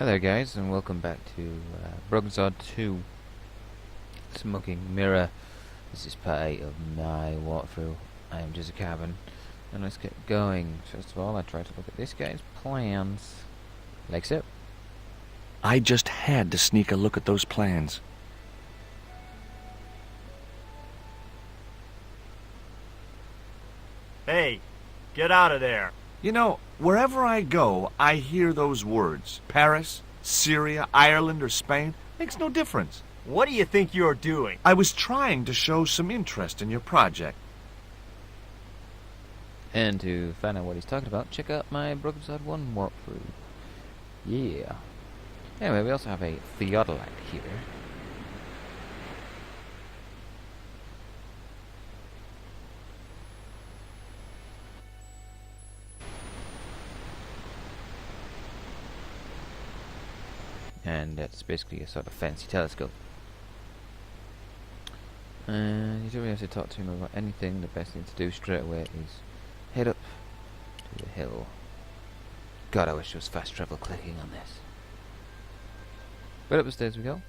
there guys, and welcome back to Broadsword 2 Smoking Mirror. This is part 8 of my walkthrough. I am just a cabin, and let's get going. First of all, I try to look at this guy's plans. Like so. I just had to sneak a look at those plans. Hey, get out of there. You know, wherever I go, I hear those words. Paris, Syria, Ireland, or Spain. Makes no difference. What do you think you're doing? I was trying to show some interest in your project. And to find out what he's talking about, check out my Broadsword 1 walkthrough. Yeah. Anyway, we also have a theodolite here. And that's basically a sort of fancy telescope. And you don't really have to talk to him about anything. The best thing to do straight away is head up to the hill. God, I wish there was fast travel clicking on this. Right up the stairs we go.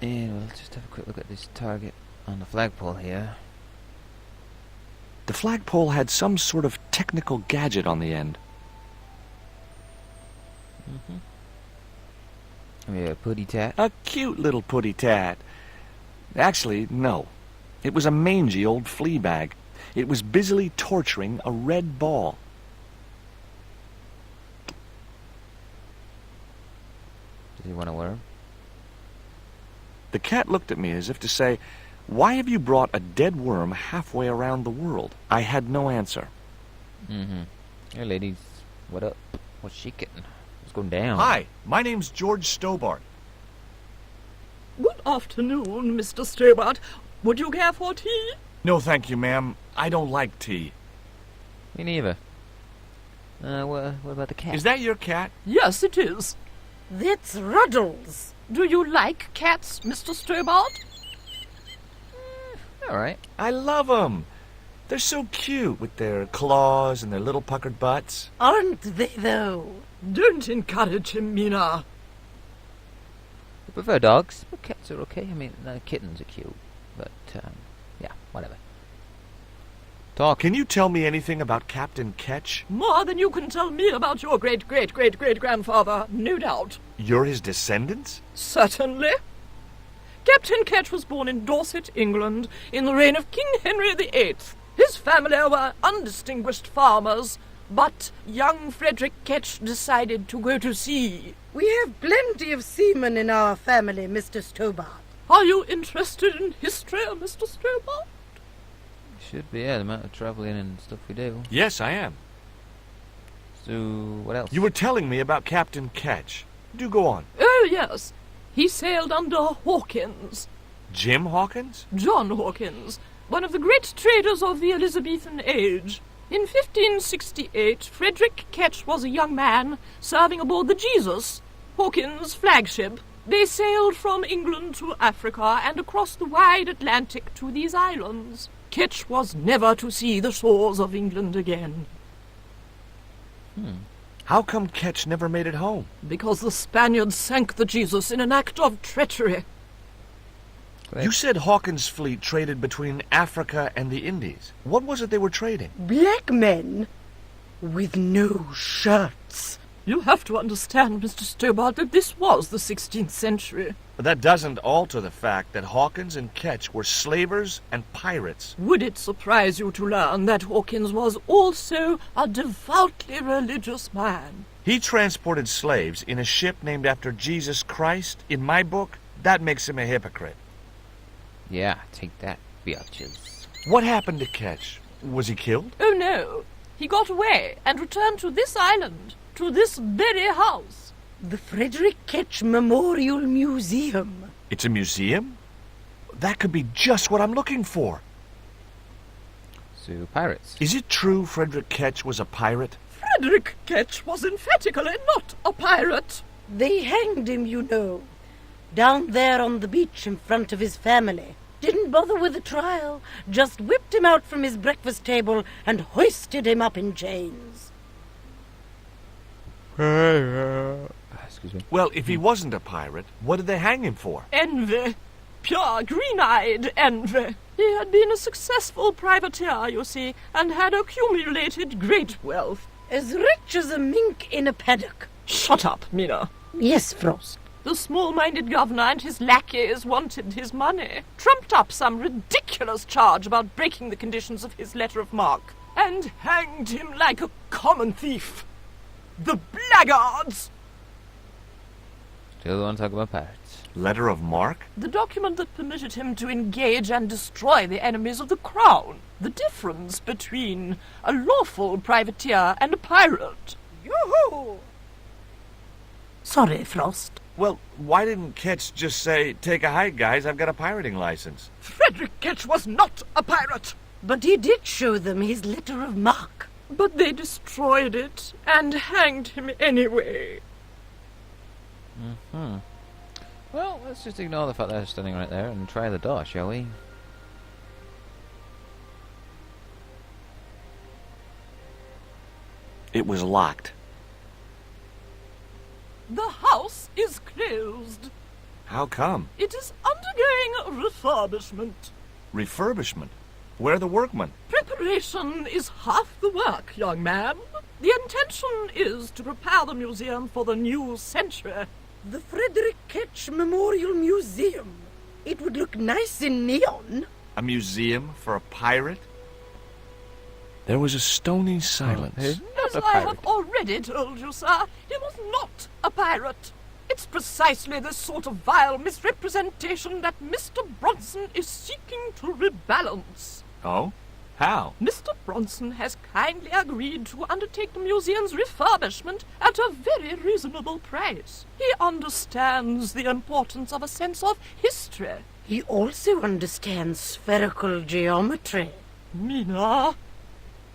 And we'll just have a quick look at this target on the flagpole here. The flagpole had some sort of technical gadget on the end. A putty tat. A cute little putty tat. Actually, no. It was a mangy old flea bag. It was busily torturing a red ball. Does he want to wear him? The cat looked at me as if to say, "Why have you brought a dead worm halfway around the world?" I had no answer. Hey ladies, what up? What's she getting? What's going down? Hi, my name's George Stobart. Good afternoon, Mr. Stobart. Would you care for tea? No, thank you, ma'am. I don't like tea. Me neither. What about the cat? Is that your cat? Yes, it is. That's Ruddles. Do you like cats, Mr. Stobart? Alright. I love 'em. They're so cute with their claws and their little puckered butts. Aren't they, though? Don't encourage him, Mina. I prefer dogs, but cats are okay. I mean, kittens are cute. But, yeah, whatever. Talk. Can you tell me anything about Captain Ketch? More than you can tell me about your great-great-great-great-grandfather, no doubt. You're his descendants? Certainly. Captain Ketch was born in Dorset, England, in the reign of King Henry VIII. His family were undistinguished farmers, but young Frederick Ketch decided to go to sea. We have plenty of seamen in our family, Mr. Stobart. Are you interested in history, Mr. Stobart? Should be, yeah, the amount of travelling and stuff we do. Yes, I am. So, what else? You were telling me about Captain Ketch. Do go on. Oh, yes. He sailed under Hawkins. Jim Hawkins? John Hawkins, one of the great traders of the Elizabethan age. In 1568, Frederick Ketch was a young man serving aboard the Jesus, Hawkins' flagship. They sailed from England to Africa and across the wide Atlantic to these islands. Ketch was never to see the shores of England again. How come Ketch never made it home? Because the Spaniards sank the Jesus in an act of treachery. Great. You said Hawkins' fleet traded between Africa and the Indies. What was it they were trading? Black men with no shirts. You have to understand, Mr. Stobart, that this was the 16th century. But that doesn't alter the fact that Hawkins and Ketch were slavers and pirates. Would it surprise you to learn that Hawkins was also a devoutly religious man? He transported slaves in a ship named after Jesus Christ. In my book, that makes him a hypocrite. Yeah, take that, biatches. What happened to Ketch? Was he killed? Oh, no. He got away and returned to this island, to this very house. The Frederick Ketch Memorial Museum. It's a museum? That could be just what I'm looking for. So, pirates. Is it true Frederick Ketch was a pirate? Frederick Ketch was emphatically not a pirate. They hanged him, you know, down there on the beach in front of his family. Didn't bother with a trial, just whipped him out from his breakfast table and hoisted him up in chains. Excuse me. Well, if he wasn't a pirate, what did they hang him for? Envy. Pure green-eyed envy. He had been a successful privateer, you see, and had accumulated great wealth. As rich as a mink in a paddock. Shut up, Mina. Yes, Frost. The small-minded governor and his lackeys wanted his money, trumped up some ridiculous charge about breaking the conditions of his letter of marque, and hanged him like a common thief. The blackguards! Still want to talk about pirates. Letter of marque? The document that permitted him to engage and destroy the enemies of the crown. The difference between a lawful privateer and a pirate. Yoo-hoo! Sorry, Frost. Well, why didn't Ketch just say, take a hike, guys, I've got a pirating license? Frederick Ketch was not a pirate! But he did show them his letter of marque. But they destroyed it and hanged him anyway. Well, let's just ignore the fact they're standing right there and try the door, shall we? It was locked. The house is closed. How come? It is undergoing refurbishment. Refurbishment? Where are the workmen? Preparation is half the work, young man. The intention is to prepare the museum for the new century. The Frederick Ketch Memorial Museum. It would look nice in neon. A museum for a pirate? There was a stony silence. He's not As a I pirate. have already told you, sir, he was not a pirate. It's precisely this sort of vile misrepresentation that Mr. Bronson is seeking to rebalance. Oh? How? Mr. Bronson has kindly agreed to undertake the museum's refurbishment at a very reasonable price. He understands the importance of a sense of history. He also understands spherical geometry. Mina,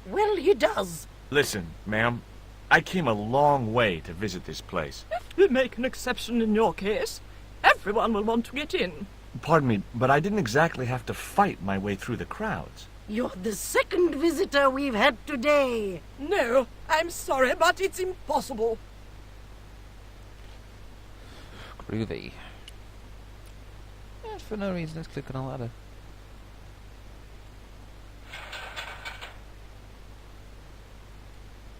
Well, he does. Listen, ma'am, I came a long way to visit this place. if we make an exception in your case, everyone will want to get in. Pardon me, but I didn't exactly have to fight my way through the crowds. You're the second visitor we've had today. No, I'm sorry, but it's impossible. Groovy. Yeah, for no reason, let's click on a ladder.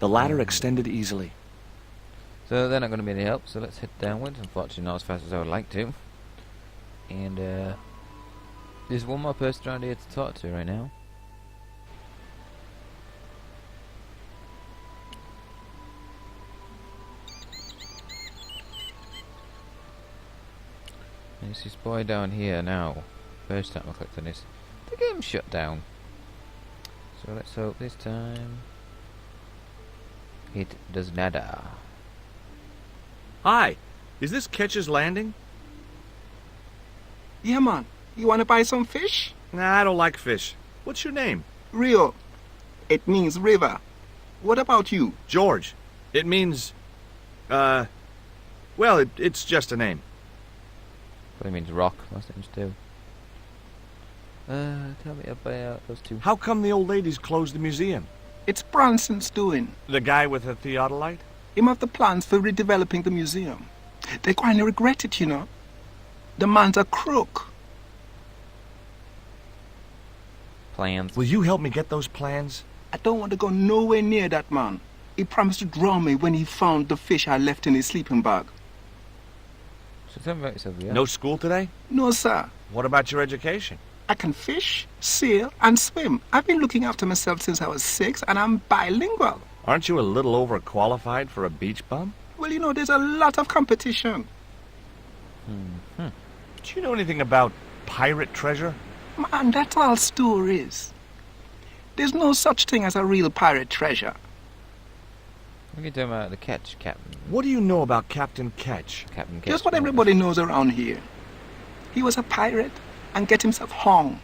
The ladder extended easily. So they're not going to be any help, so let's head downwards. Unfortunately, not as fast as I would like to. And there's one more person around here to talk to right now. And it's this boy down here now. First time I clicked on this, the game shut down. So let's hope this time it does nada. Hi, is this Ketch's Landing? Yeah, man. You want to buy some fish? Nah, I don't like fish. What's your name? Rio. It means river. What about you? George. It means, well, it's just a name. Probably means rock, most names do. Tell me about those two. How come the old ladies closed the museum? It's Bronson's doing. The guy with the theodolite? Him have the plans for redeveloping the museum. They kind of regret it, you know. The man's a crook. Plans. Will you help me get those plans? I don't want to go nowhere near that man. He promised to drown me when he found the fish I left in his sleeping bag. So tell me about yourself, yeah? No school today? No, sir. What about your education? I can fish, sail, and swim. I've been looking after myself since I was 6, and I'm bilingual. Aren't you a little overqualified for a beach bum? Well, you know, there's a lot of competition. Do you know anything about pirate treasure? Man, that's all stories. There's no such thing as a real pirate treasure. We can talk about the Ketch captain. What do you know about Captain Ketch? Captain Ketch. Just what everybody knows around here. He was a pirate and get himself hung.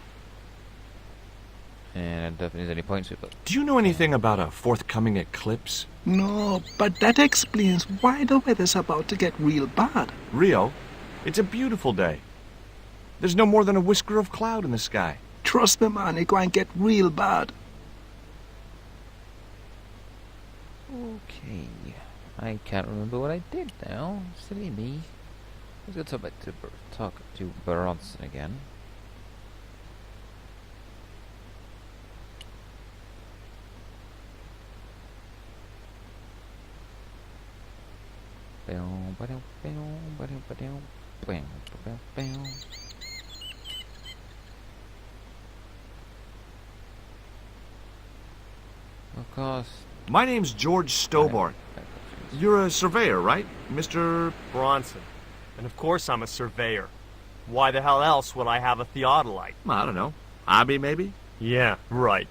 And I don't think there's any points to it, but Do you know anything about a forthcoming eclipse? No, but that explains why the weather's about to get real bad. Rio, it's a beautiful day. There's no more than a whisker of cloud in the sky. Trust me, man, it going to get real bad. okay. I can't remember what I did now. Silly me. Let's go talk to Bronson again. Of course. My name's George Stobart. You're a surveyor, right, Mr. Bronson. And of course I'm a surveyor. Why the hell else would I have a theodolite? I don't know. Hobby, maybe? Yeah, right.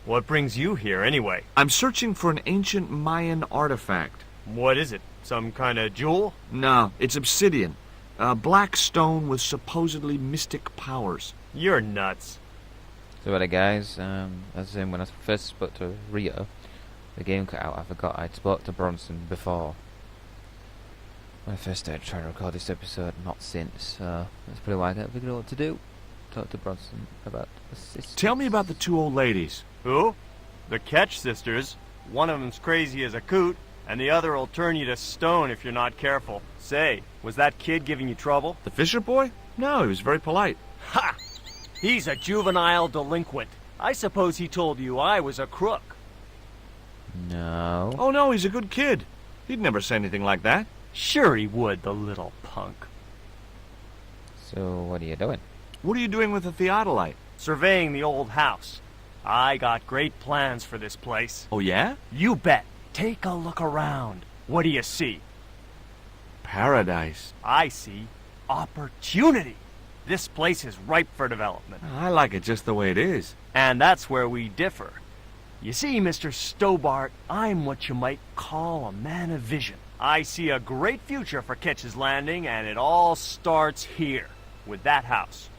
What brings you here, anyway? I'm searching for an ancient Mayan artifact. What is it? Some kind of jewel? No, it's obsidian. A black stone with supposedly mystic powers. You're nuts. So what, guys, as in when I first spoke to Rio, the game cut out. I forgot I'd spoke to Bronson before. When I first started trying to record this episode, not since, so that's probably why I can't figure out what to do. Talk to Bronson about assistance. Tell me about the two old ladies. Who? The Ketch sisters. One of them's crazy as a coot, and the other will turn you to stone if you're not careful. Say, was that kid giving you trouble? The Fisher boy? No, he was very polite. Ha! He's a juvenile delinquent. I suppose he told you I was a crook. No. Oh, no, he's a good kid. He'd never say anything like that. Sure he would, the little punk. So what are you doing? What are you doing with the theodolite? Surveying the old house. I got great plans for this place. Oh, yeah? You bet. Take a look around. What do you see? Paradise. I see opportunity. This place is ripe for development. I like it just the way it is. And that's where we differ. You see, Mr. Stobart, I'm what you might call a man of vision. I see a great future for Ketch's Landing, and it all starts here, with that house.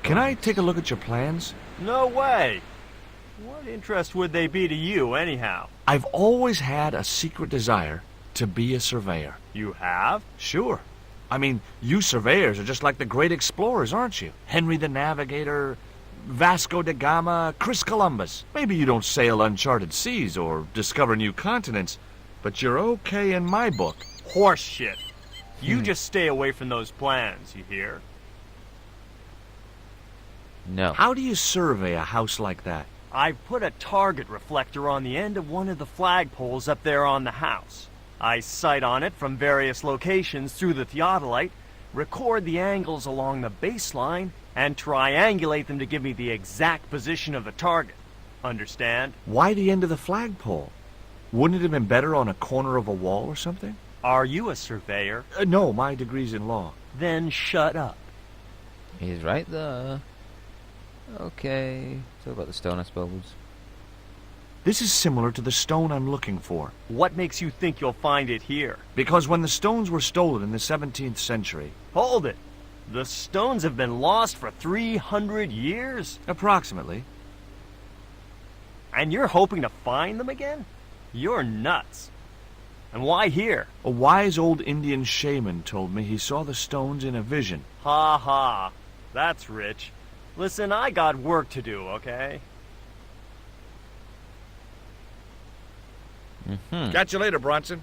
Can I take a look at your plans? No way! What interest would they be to you, anyhow? I've always had a secret desire to be a surveyor. You have? Sure. I mean, you surveyors are just like the great explorers, aren't you? Henry the Navigator, Vasco da Gama, Chris Columbus. Maybe you don't sail uncharted seas or discover new continents, but you're okay in my book. Horse shit. You just stay away from those plans, you hear? No. How do you survey a house like that? I've put a target reflector on the end of one of the flagpoles up there on the house. I sight on it from various locations through the theodolite, record the angles along the baseline, and triangulate them to give me the exact position of the target. Understand? Why the end of the flagpole? Wouldn't it have been better on a corner of a wall or something? Are you a surveyor? No, my degree's in law. Then shut up. He's right there. Okay. So about the stone, I suppose. This is similar to the stone I'm looking for. What makes you think you'll find it here? Because when the stones were stolen in the 17th century... Hold it! The stones have been lost for 300 years? Approximately. And you're hoping to find them again? You're nuts. And why here? A wise old Indian shaman told me he saw the stones in a vision. Ha ha. That's rich. Listen, I got work to do, okay? Catch you later, Bronson.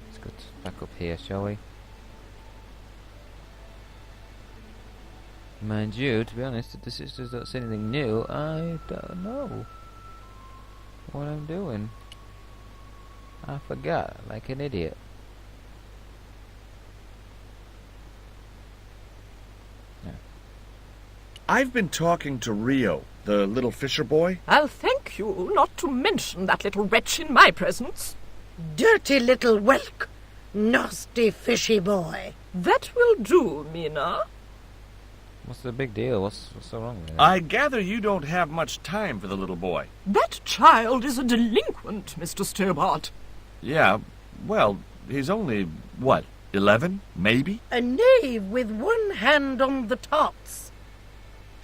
Let's go back up here, shall we? Mind you, to be honest, if the sisters don't say anything new, I don't know what I'm doing. I forgot, like an idiot. Yeah. I've been talking to Rio, the little fisher boy. I'll thank you not to mention that little wretch in my presence. Dirty little whelk. Nasty fishy boy. That will do, Mina. What's the big deal? What's so wrong with it? I gather you don't have much time for the little boy. That child is a delinquent, Mr. Stobart. Yeah, well, he's only, what, 11, maybe? A knave with one hand on the tops.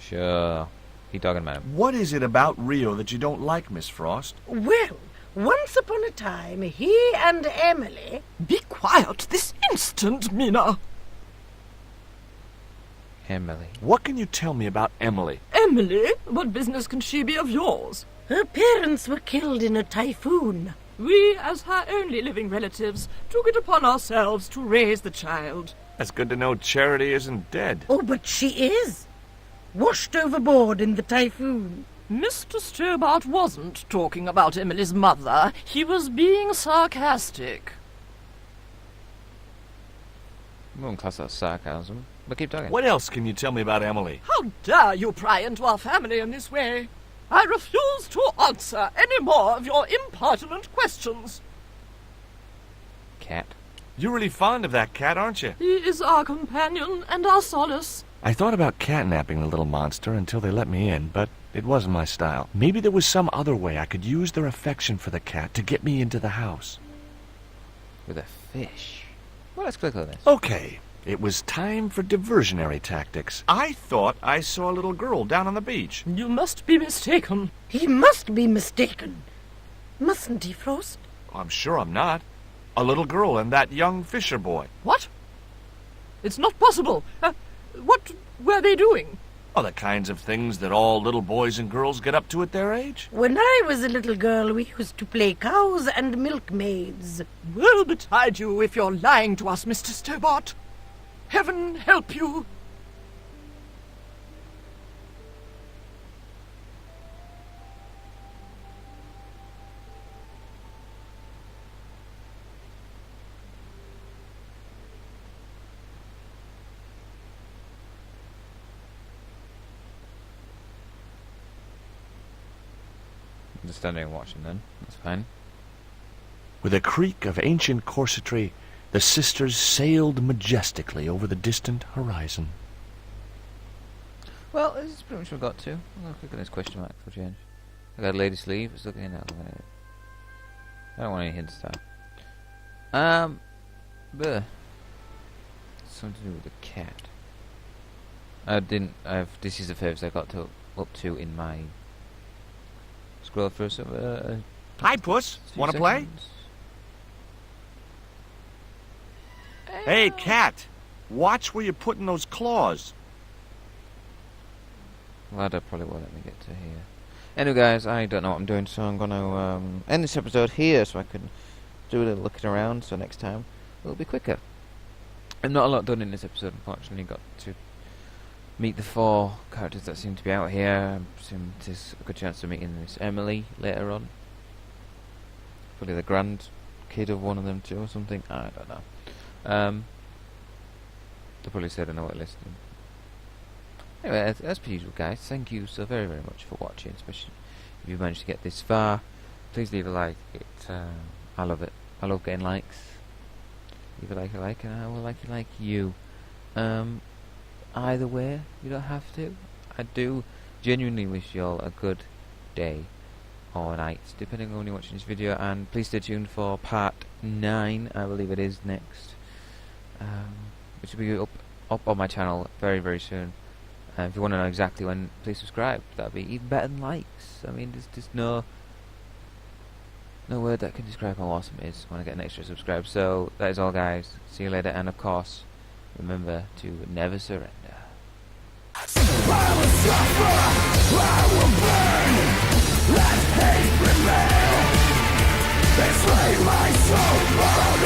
Sure. Keep talking about him. What is it about Rio that you don't like, Miss Frost? Well, once upon a time, he and Emily... Be quiet this instant, Mina. Emily. What can you tell me about Emily? Emily? What business can she be of yours? Her parents were killed in a typhoon. We, as her only living relatives, took it upon ourselves to raise the child. That's good to know Charity isn't dead. Oh, but she is. Washed overboard in the typhoon. Mr. Stobart wasn't talking about Emily's mother. He was being sarcastic. I won't class that as sarcasm, but keep talking. What else can you tell me about Emily? How dare you pry into our family in this way? I refuse to answer any more of your impertinent questions. Cat. You're really fond of that cat, aren't you? He is our companion and our solace. I thought about catnapping the little monster until they let me in, but it wasn't my style. Maybe there was some other way I could use their affection for the cat to get me into the house. With a fish. Well, let's click on this. Okay, it was time for diversionary tactics. I thought I saw a little girl down on the beach. You must be mistaken. He must be mistaken. Mustn't he, Frost? I'm sure I'm not. A little girl and that young fisher boy. What? It's not possible. What were they doing? Oh, the kinds of things that all little boys and girls get up to at their age. When I was a little girl, we used to play cows and milkmaids. Woe betide you if you're lying to us, Mr. Stobart. Heaven help you. Just standing and watching then. That's fine. With a creak of ancient corsetry, the sisters sailed majestically over the distant horizon. Well, this is pretty much what we got to. I'm going to click on this question mark for change. I got a lady sleeve. It's looking at it. I don't want any hints there. Bleh. Something to do with the cat. This is the furthest I got up to in my scroll through some. Hi, Puss. Want to play? Hey, cat. Watch where you're putting those claws. Ladder probably won't let me get to here. Anyway, guys, I don't know what I'm doing, so I'm going to end this episode here so I can do a little looking around, so next time it'll be quicker. I've not a lot done in this episode, unfortunately. Got to meet the 4 characters that seem to be out here. I presume there's a good chance of meeting Miss Emily later on. Probably the grand kid of one of them too or something. I don't know. They probably said I know what listening. Anyway, as per usual, guys, thank you so very, very much for watching, especially if you've managed to get this far. Please leave a like. I love it. I love getting likes. Leave a like, and I will like you. Either way, you don't have to. I do genuinely wish you all a good day or night, depending on when you're watching this video. And please stay tuned for part 9. I believe it is next, which will be up on my channel very, very soon. If you want to know exactly when, please subscribe. That'd be even better than likes. I mean, there's just no word that can describe how awesome it is when I get an extra subscribe. So that is all, guys. See you later, and of course, remember to never surrender. I will suffer, I will burn, let hate prevail, enslave my soul.